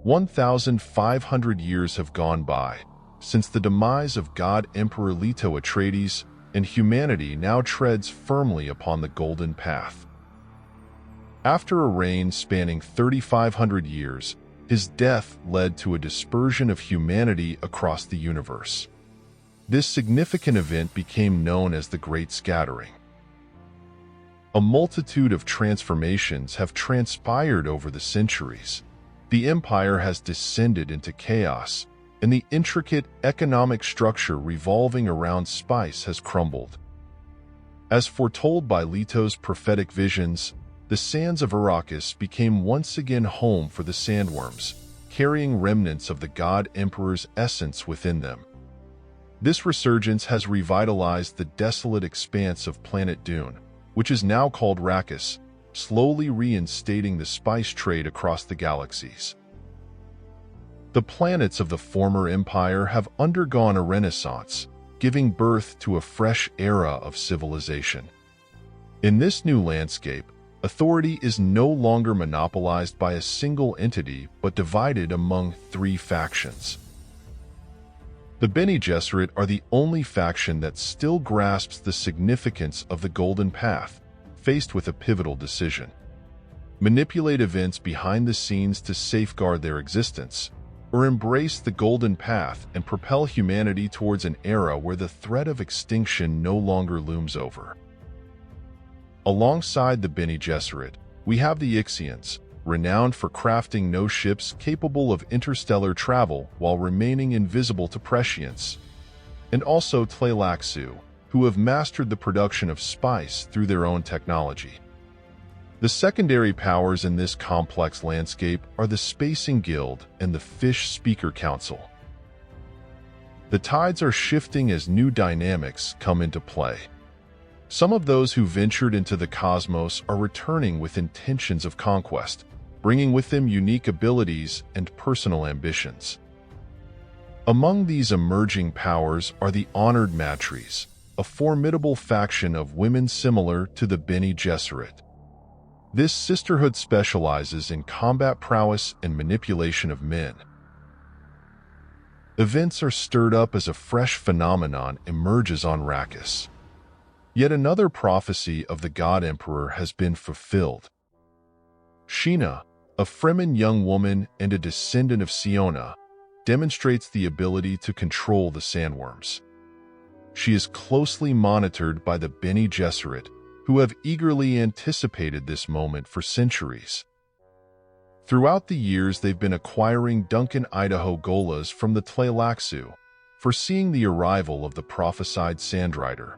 1,500 years have gone by since the demise of God Emperor Leto Atreides, and humanity now treads firmly upon the golden path. After a reign spanning 3,500 years, his death led to a dispersion of humanity across the universe. This significant event became known as the Great Scattering. A multitude of transformations have transpired over the centuries. The empire has descended into chaos, and the intricate economic structure revolving around spice has crumbled. As foretold by Leto's prophetic visions, the sands of Arrakis became once again home for the sandworms, carrying remnants of the God Emperor's essence within them. This resurgence has revitalized the desolate expanse of planet Dune, which is now called Arrakis, slowly reinstating the spice trade across the galaxies. The planets of the former empire have undergone a renaissance, giving birth to a fresh era of civilization. In this new landscape, authority is no longer monopolized by a single entity but divided among three factions. The Bene Gesserit are the only faction that still grasps the significance of the Golden Path, faced with a pivotal decision: manipulate events behind the scenes to safeguard their existence, or embrace the Golden Path and propel humanity towards an era where the threat of extinction no longer looms over. Alongside the Bene Gesserit, we have the Ixians, renowned for crafting no ships capable of interstellar travel while remaining invisible to prescience, and also Tleilaxu, who have mastered the production of spice through their own technology. The secondary powers in this complex landscape are the Spacing Guild and the Fish Speaker Council. The tides are shifting as new dynamics come into play. Some of those who ventured into the cosmos are returning with intentions of conquest, bringing with them unique abilities and personal ambitions. Among these emerging powers are the Honored Matres, a formidable faction of women similar to the Bene Gesserit. This sisterhood specializes in combat prowess and manipulation of men. Events are stirred up as a fresh phenomenon emerges on Arrakis. Yet another prophecy of the God Emperor has been fulfilled. Sheena, a Fremen young woman and a descendant of Siona, demonstrates the ability to control the sandworms. She is closely monitored by the Bene Gesserit, who have eagerly anticipated this moment for centuries. Throughout the years, they've been acquiring Duncan Idaho Golas from the Tleilaxu, foreseeing the arrival of the prophesied Sandrider.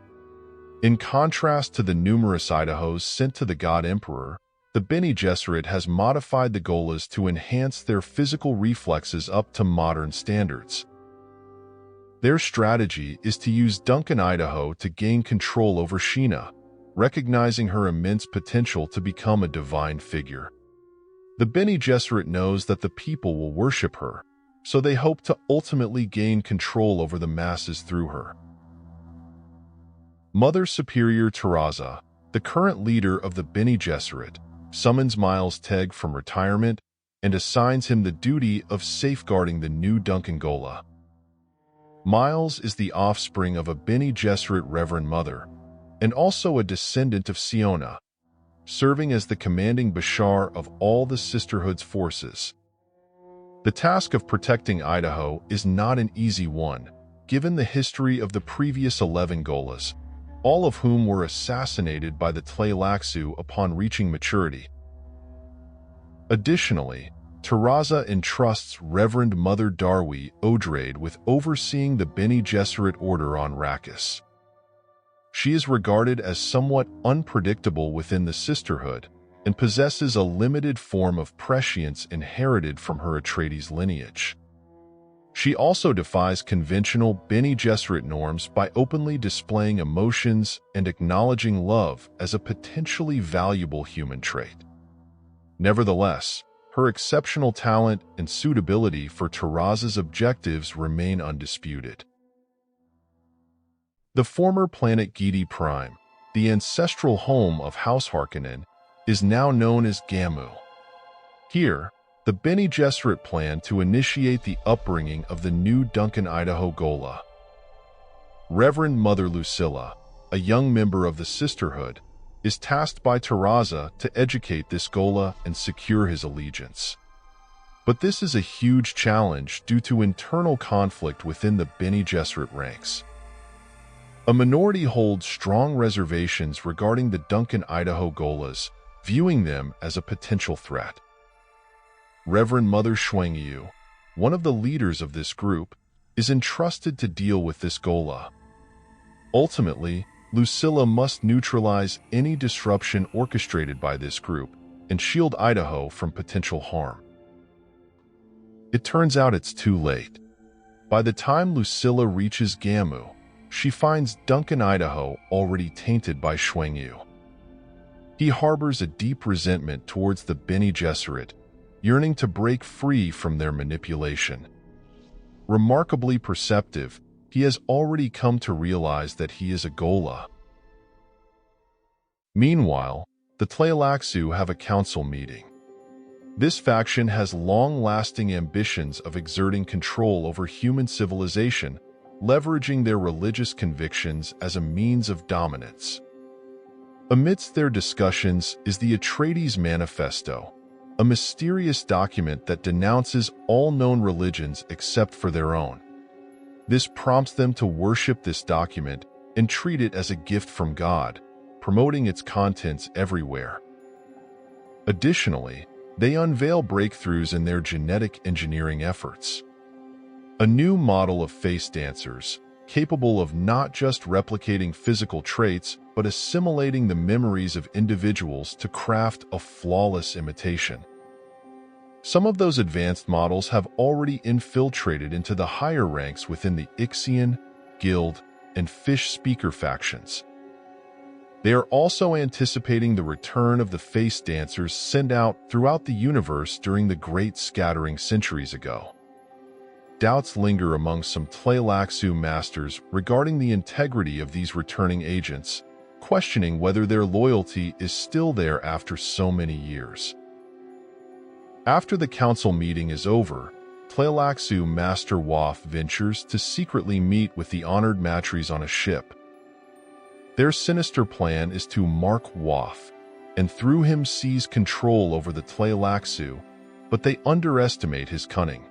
In contrast to the numerous Idahos sent to the God Emperor, the Bene Gesserit has modified the Golas to enhance their physical reflexes up to modern standards. Their strategy is to use Duncan Idaho to gain control over Sheena, recognizing her immense potential to become a divine figure. The Bene Gesserit knows that the people will worship her, so they hope to ultimately gain control over the masses through her. Mother Superior Taraza, the current leader of the Bene Gesserit, summons Miles Teg from retirement and assigns him the duty of safeguarding the new Duncan Gola. Miles is the offspring of a Bene Gesserit Reverend Mother, and also a descendant of Siona, serving as the commanding Bashar of all the Sisterhood's forces. The task of protecting Idaho is not an easy one, given the history of the previous 11 Golas, all of whom were assassinated by the Tleilaxu upon reaching maturity. Additionally, Taraza entrusts Reverend Mother Darwi Odrade with overseeing the Bene Gesserit order on Arrakis. She is regarded as somewhat unpredictable within the sisterhood and possesses a limited form of prescience inherited from her Atreides lineage. She also defies conventional Bene Gesserit norms by openly displaying emotions and acknowledging love as a potentially valuable human trait. Nevertheless, her exceptional talent and suitability for Taraza's objectives remain undisputed. The former planet Giedi Prime, the ancestral home of House Harkonnen, is now known as Gamu. Here, the Bene Gesserit plan to initiate the upbringing of the new Duncan Idaho Gola. Reverend Mother Lucilla, a young member of the Sisterhood, is tasked by Terraza to educate this Gola and secure his allegiance. But this is a huge challenge due to internal conflict within the Bene Gesserit ranks. A minority holds strong reservations regarding the Duncan Idaho Golas, viewing them as a potential threat. Reverend Mother Xuanyu, one of the leaders of this group, is entrusted to deal with this Gola. Ultimately, Lucilla must neutralize any disruption orchestrated by this group and shield Idaho from potential harm. It turns out it's too late. By the time Lucilla reaches Gamu, she finds Duncan Idaho already tainted by Xuanyu. He harbors a deep resentment towards the Bene Gesserit, yearning to break free from their manipulation. Remarkably perceptive, he has already come to realize that he is a Gola. Meanwhile, the Tleilaxu have a council meeting. This faction has long-lasting ambitions of exerting control over human civilization, leveraging their religious convictions as a means of dominance. Amidst their discussions is the Atreides Manifesto, a mysterious document that denounces all known religions except for their own. This prompts them to worship this document and treat it as a gift from God, promoting its contents everywhere. Additionally, they unveil breakthroughs in their genetic engineering efforts. A new model of face dancers, capable of not just replicating physical traits, but assimilating the memories of individuals to craft a flawless imitation. Some of those advanced models have already infiltrated into the higher ranks within the Ixian, Guild, and Fish Speaker factions. They are also anticipating the return of the face dancers sent out throughout the universe during the Great Scattering centuries ago. Doubts linger among some Tleilaxu masters regarding the integrity of these returning agents, questioning whether their loyalty is still there after so many years. After the council meeting is over, Tleilaxu Master Waff ventures to secretly meet with the Honored Matres on a ship. Their sinister plan is to mark Waff, and through him seize control over the Tleilaxu, but they underestimate his cunning.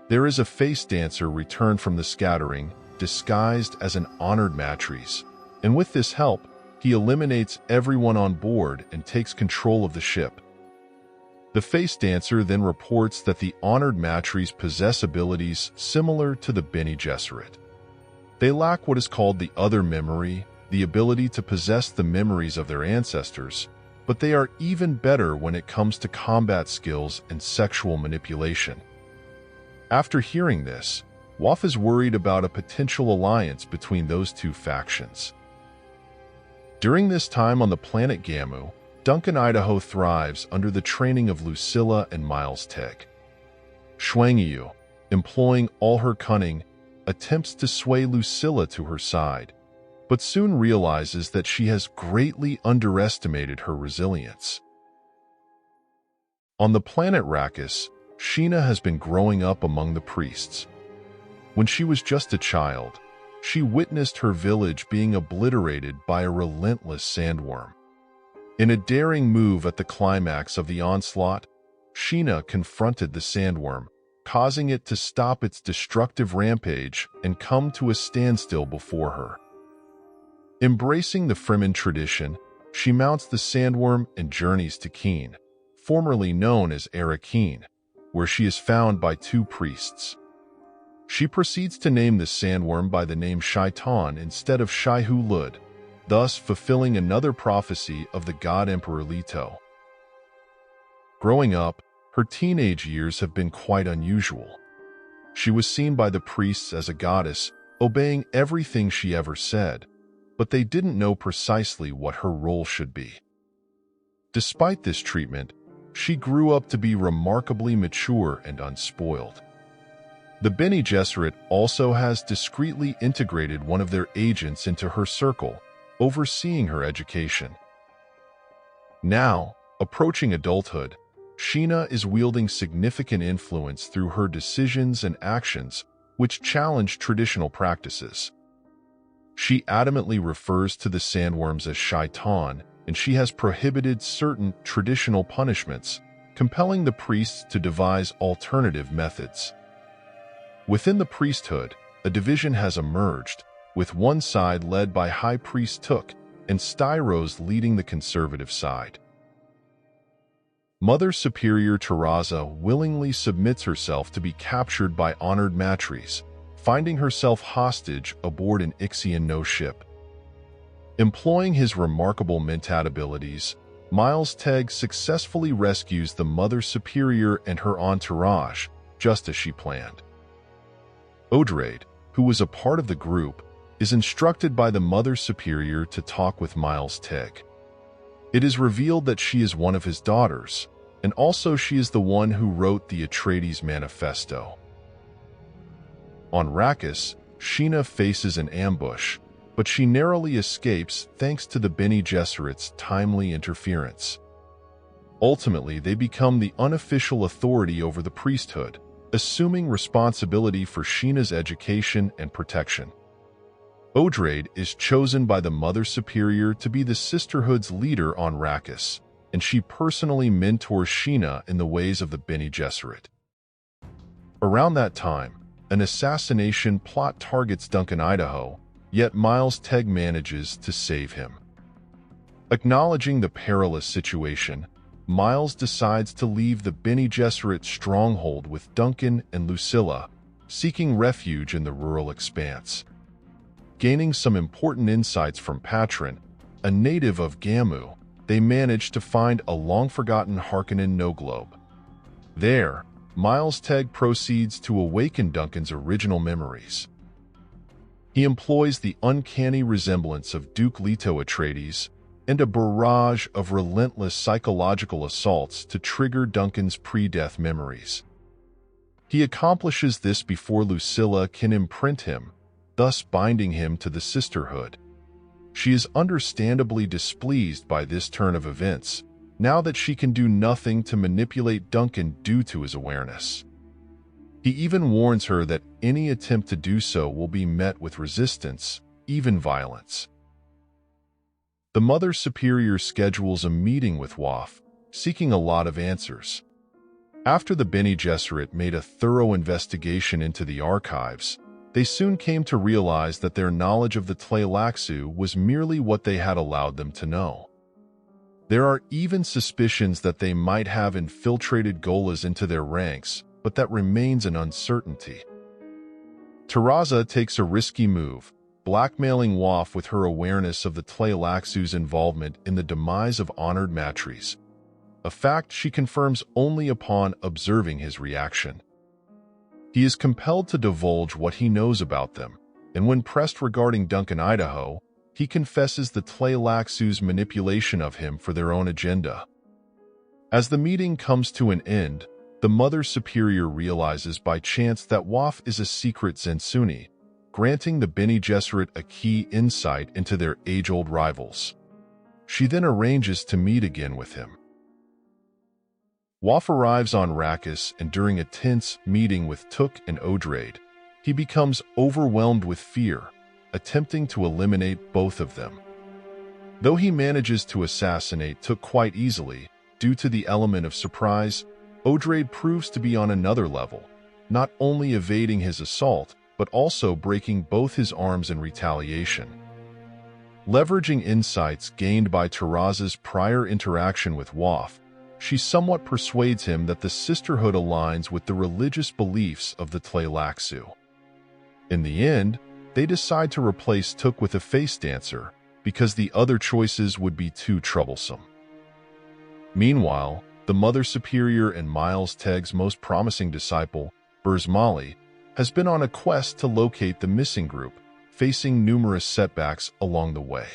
There is a face dancer returned from the scattering, disguised as an Honored Matres, and with this help, he eliminates everyone on board and takes control of the ship. The face dancer then reports that the Honored Matres possess abilities similar to the Bene Gesserit. They lack what is called the other memory, the ability to possess the memories of their ancestors, but they are even better when it comes to combat skills and sexual manipulation. After hearing this, Waff is worried about a potential alliance between those two factions. During this time on the planet Gamu, Duncan Idaho thrives under the training of Lucilla and Miles Teg. Xuanyu, employing all her cunning, attempts to sway Lucilla to her side, but soon realizes that she has greatly underestimated her resilience. On the planet Arrakis, Sheena has been growing up among the priests. When she was just a child, she witnessed her village being obliterated by a relentless sandworm. In a daring move at the climax of the onslaught, Sheena confronted the sandworm, causing it to stop its destructive rampage and come to a standstill before her. Embracing the Fremen tradition, she mounts the sandworm and journeys to Keen, formerly known as Arrakis, where she is found by two priests. She proceeds to name the sandworm by the name Shaitan instead of Shai-Hulud, thus fulfilling another prophecy of the god Emperor Leto. Growing up, her teenage years have been quite unusual. She was seen by the priests as a goddess, obeying everything she ever said, but they didn't know precisely what her role should be. Despite this treatment, she grew up to be remarkably mature and unspoiled. The Bene Gesserit also has discreetly integrated one of their agents into her circle, overseeing her education. Now, approaching adulthood, Sheena is wielding significant influence through her decisions and actions, which challenge traditional practices. She adamantly refers to the sandworms as shaitan, and she has prohibited certain traditional punishments, compelling the priests to devise alternative methods. Within the priesthood, a division has emerged, with one side led by High Priest Took and Styros leading the conservative side. Mother Superior Teraza willingly submits herself to be captured by Honored Matres, finding herself hostage aboard an Ixian ship. Employing his remarkable mentat abilities, Miles Teg successfully rescues the Mother Superior and her entourage, just as she planned. Atreides, who was a part of the group, is instructed by the Mother Superior to talk with Miles Teg. It is revealed that she is one of his daughters, and also she is the one who wrote the Atreides Manifesto. On Arrakis, Sheena faces an ambush, but she narrowly escapes thanks to the Bene Gesserit's timely interference. Ultimately, they become the unofficial authority over the priesthood, assuming responsibility for Sheena's education and protection. Atreides is chosen by the Mother Superior to be the sisterhood's leader on Arrakis, and she personally mentors Sheena in the ways of the Bene Gesserit. Around that time, an assassination plot targets Duncan Idaho, yet Miles Teg manages to save him. Acknowledging the perilous situation, Miles decides to leave the Bene Gesserit stronghold with Duncan and Lucilla, seeking refuge in the rural expanse. Gaining some important insights from Patron, a native of Gamu, they manage to find a long-forgotten Harkonnen no-globe. There, Miles Teg proceeds to awaken Duncan's original memories. He employs the uncanny resemblance of Duke Leto Atreides and a barrage of relentless psychological assaults to trigger Duncan's pre-death memories. He accomplishes this before Lucilla can imprint him, thus binding him to the sisterhood. She is understandably displeased by this turn of events, now that she can do nothing to manipulate Duncan due to his awareness. He even warns her that any attempt to do so will be met with resistance, even violence. The Mother Superior schedules a meeting with Waff, seeking a lot of answers. After the Bene Gesserit made a thorough investigation into the archives, they soon came to realize that their knowledge of the Tleilaxu was merely what they had allowed them to know. There are even suspicions that they might have infiltrated Golas into their ranks, but that remains an uncertainty. Teraza takes a risky move, blackmailing Waff with her awareness of the Tleilaxu's involvement in the demise of Honored Matres, a fact she confirms only upon observing his reaction. He is compelled to divulge what he knows about them, and when pressed regarding Duncan Idaho, he confesses the Tleilaxu's manipulation of him for their own agenda. As the meeting comes to an end, the Mother Superior realizes by chance that Waff is a secret Zensuni, granting the Bene Gesserit a key insight into their age-old rivals. She then arranges to meet again with him. Waff arrives on Arrakis, and during a tense meeting with Took and Atreides, he becomes overwhelmed with fear, attempting to eliminate both of them. Though he manages to assassinate Took quite easily, due to the element of surprise, Atreides proves to be on another level, not only evading his assault, but also breaking both his arms in retaliation. Leveraging insights gained by Teraza's prior interaction with Waff, she somewhat persuades him that the sisterhood aligns with the religious beliefs of the Tleilaxu. In the end, they decide to replace Took with a face dancer because the other choices would be too troublesome. Meanwhile, the Mother Superior and Miles Teg's most promising disciple, Burz Mali, has been on a quest to locate the missing group, facing numerous setbacks along the way.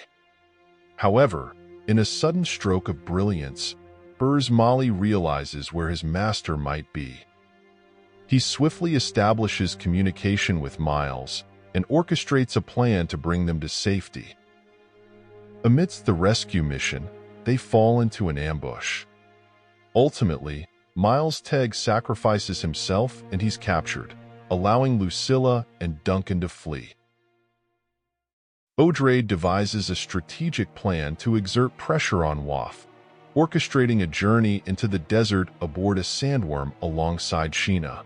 However, in a sudden stroke of brilliance, Burz Mali realizes where his master might be. He swiftly establishes communication with Miles and orchestrates a plan to bring them to safety. Amidst the rescue mission, they fall into an ambush. Ultimately, Miles Tegg sacrifices himself and he's captured, allowing Lucilla and Duncan to flee. Atreides devises a strategic plan to exert pressure on Waff, orchestrating a journey into the desert aboard a sandworm alongside Sheena.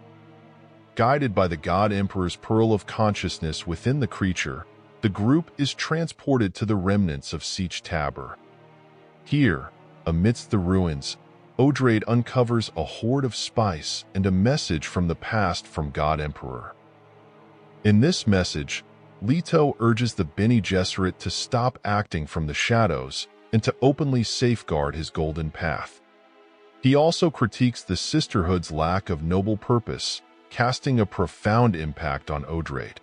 Guided by the God Emperor's pearl of consciousness within the creature, the group is transported to the remnants of Sietch Tabr. Here, amidst the ruins, Atreides uncovers a hoard of spice and a message from the past from God Emperor. In this message, Leto urges the Bene Gesserit to stop acting from the shadows and to openly safeguard his golden path. He also critiques the Sisterhood's lack of noble purpose, casting a profound impact on Atreides.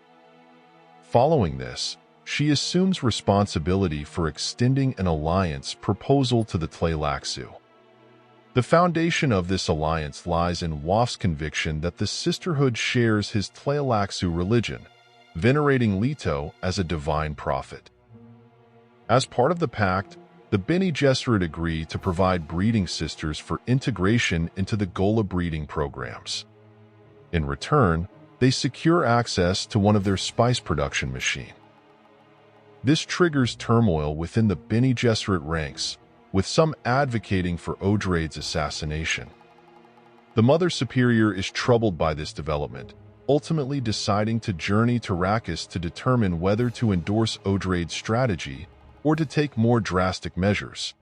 Following this, she assumes responsibility for extending an alliance proposal to the Tleilaxu. The foundation of this alliance lies in Waff's conviction that the Sisterhood shares his Tleilaxu religion, venerating Leto as a divine prophet. As part of the pact, the Bene Gesserit agree to provide breeding sisters for integration into the Gola breeding programs. In return, they secure access to one of their spice production machines. This triggers turmoil within the Bene Gesserit ranks, with some advocating for Atreides' assassination. The Mother Superior is troubled by this development, ultimately deciding to journey to Arrakis to determine whether to endorse Atreides' strategy or to take more drastic measures.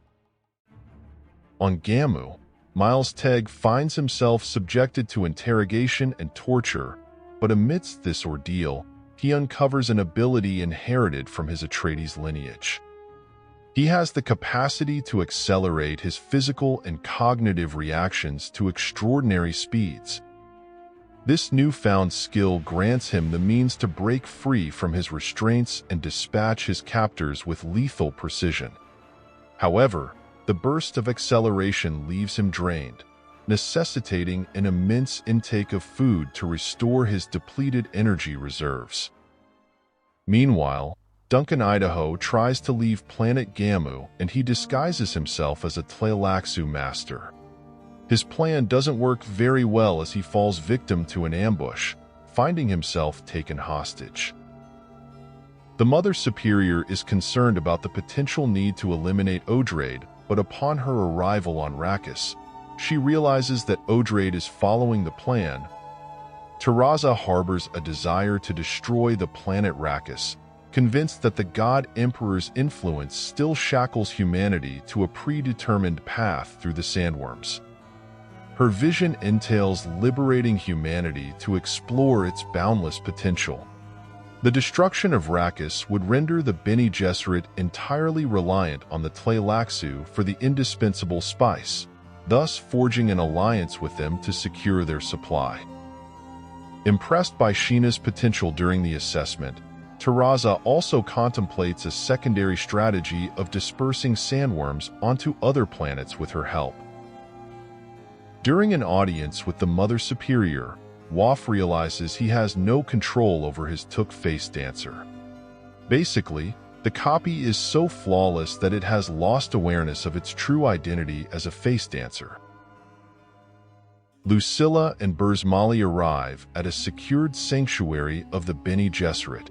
On Gamu, Miles Tegg finds himself subjected to interrogation and torture, but amidst this ordeal, he uncovers an ability inherited from his Atreides lineage. He has the capacity to accelerate his physical and cognitive reactions to extraordinary speeds. This newfound skill grants him the means to break free from his restraints and dispatch his captors with lethal precision. However, the burst of acceleration leaves him drained, necessitating an immense intake of food to restore his depleted energy reserves. Meanwhile, Duncan Idaho tries to leave planet Gamu and he disguises himself as a Tleilaxu master. His plan doesn't work very well as he falls victim to an ambush, finding himself taken hostage. The Mother Superior is concerned about the potential need to eliminate Atreides, but upon her arrival on Arrakis, she realizes that Atreides is following the plan. Taraza harbors a desire to destroy the planet Arrakis, convinced that the God Emperor's influence still shackles humanity to a predetermined path through the sandworms. Her vision entails liberating humanity to explore its boundless potential. The destruction of Arrakis would render the Bene Gesserit entirely reliant on the Tleilaxu for the indispensable spice, thus forging an alliance with them to secure their supply. Impressed by Sheena's potential during the assessment, Taraza also contemplates a secondary strategy of dispersing sandworms onto other planets with her help. During an audience with the Mother Superior, Waff realizes he has no control over his Took face dancer. Basically, the copy is so flawless that it has lost awareness of its true identity as a face dancer. Lucilla and Burzmali arrive at a secured sanctuary of the Bene Gesserit,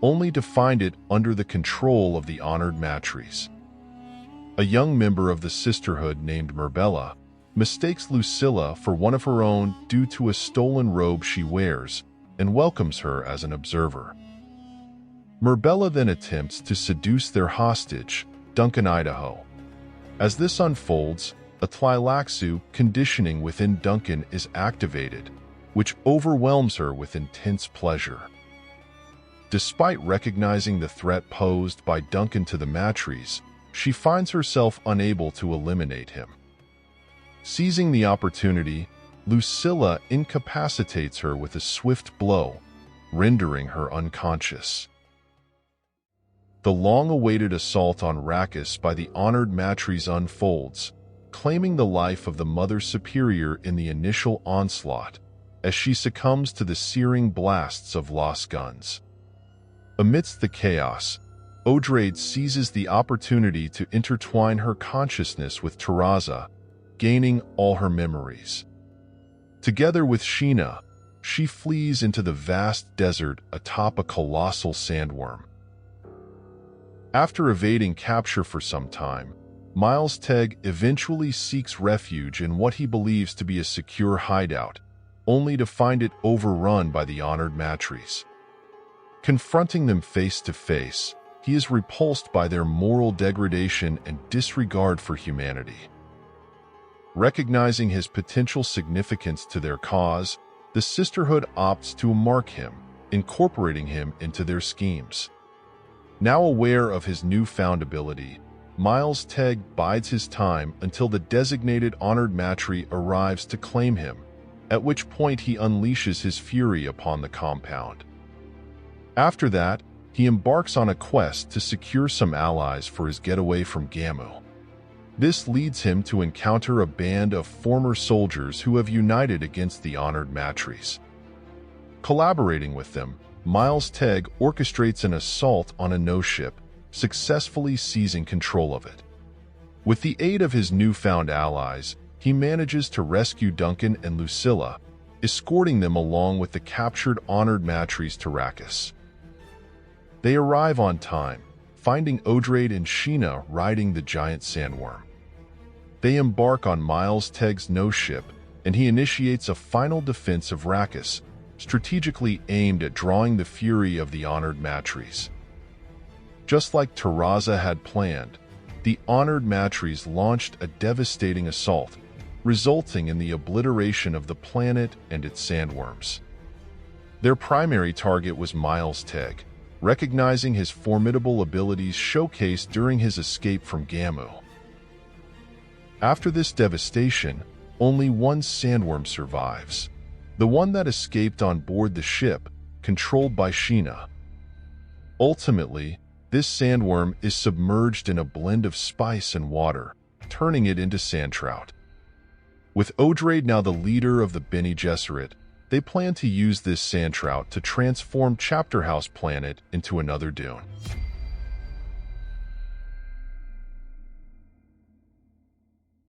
only to find it under the control of the Honored Matres. A young member of the Sisterhood named Merbella mistakes Lucilla for one of her own due to a stolen robe she wears and welcomes her as an observer. Merbella then attempts to seduce their hostage, Duncan Idaho. As this unfolds, a Tleilaxu conditioning within Duncan is activated, which overwhelms her with intense pleasure. Despite recognizing the threat posed by Duncan to the Matres, she finds herself unable to eliminate him. Seizing the opportunity, Lucilla incapacitates her with a swift blow, rendering her unconscious. The long-awaited assault on Arrakis by the Honored Matres unfolds, claiming the life of the Mother Superior in the initial onslaught, as she succumbs to the searing blasts of lost guns. Amidst the chaos, Atreides seizes the opportunity to intertwine her consciousness with Taraza, gaining all her memories. Together with Sheena, she flees into the vast desert atop a colossal sandworm. After evading capture for some time, Miles Teg eventually seeks refuge in what he believes to be a secure hideout, only to find it overrun by the Honored Matres. Confronting them face to face, he is repulsed by their moral degradation and disregard for humanity. Recognizing his potential significance to their cause, the Sisterhood opts to mark him, incorporating him into their schemes. Now aware of his newfound ability, Miles Teg bides his time until the designated Honored Matre arrives to claim him, at which point he unleashes his fury upon the compound. After that, he embarks on a quest to secure some allies for his getaway from Gamu. This leads him to encounter a band of former soldiers who have united against the Honored Matres. Collaborating with them, Miles Teg orchestrates an assault on a no-ship, successfully seizing control of it. With the aid of his newfound allies, he manages to rescue Duncan and Lucilla, escorting them along with the captured Honored Matres to Arrakis. They arrive on time, finding Odrade and Sheena riding the giant sandworm. They embark on Miles Teg's no-ship, and he initiates a final defense of Arrakis, strategically aimed at drawing the fury of the Honored Matres. Just like Terraza had planned, the Honored Matres launched a devastating assault, resulting in the obliteration of the planet and its sandworms. Their primary target was Miles Teg, recognizing his formidable abilities showcased during his escape from Gamu. After this devastation, only one sandworm survives, the one that escaped on board the ship, controlled by Sheena. Ultimately, this sandworm is submerged in a blend of spice and water, turning it into sand trout. With Odrade now the leader of the Bene Gesserit, they plan to use this sand trout to transform Chapter House Planet into another dune.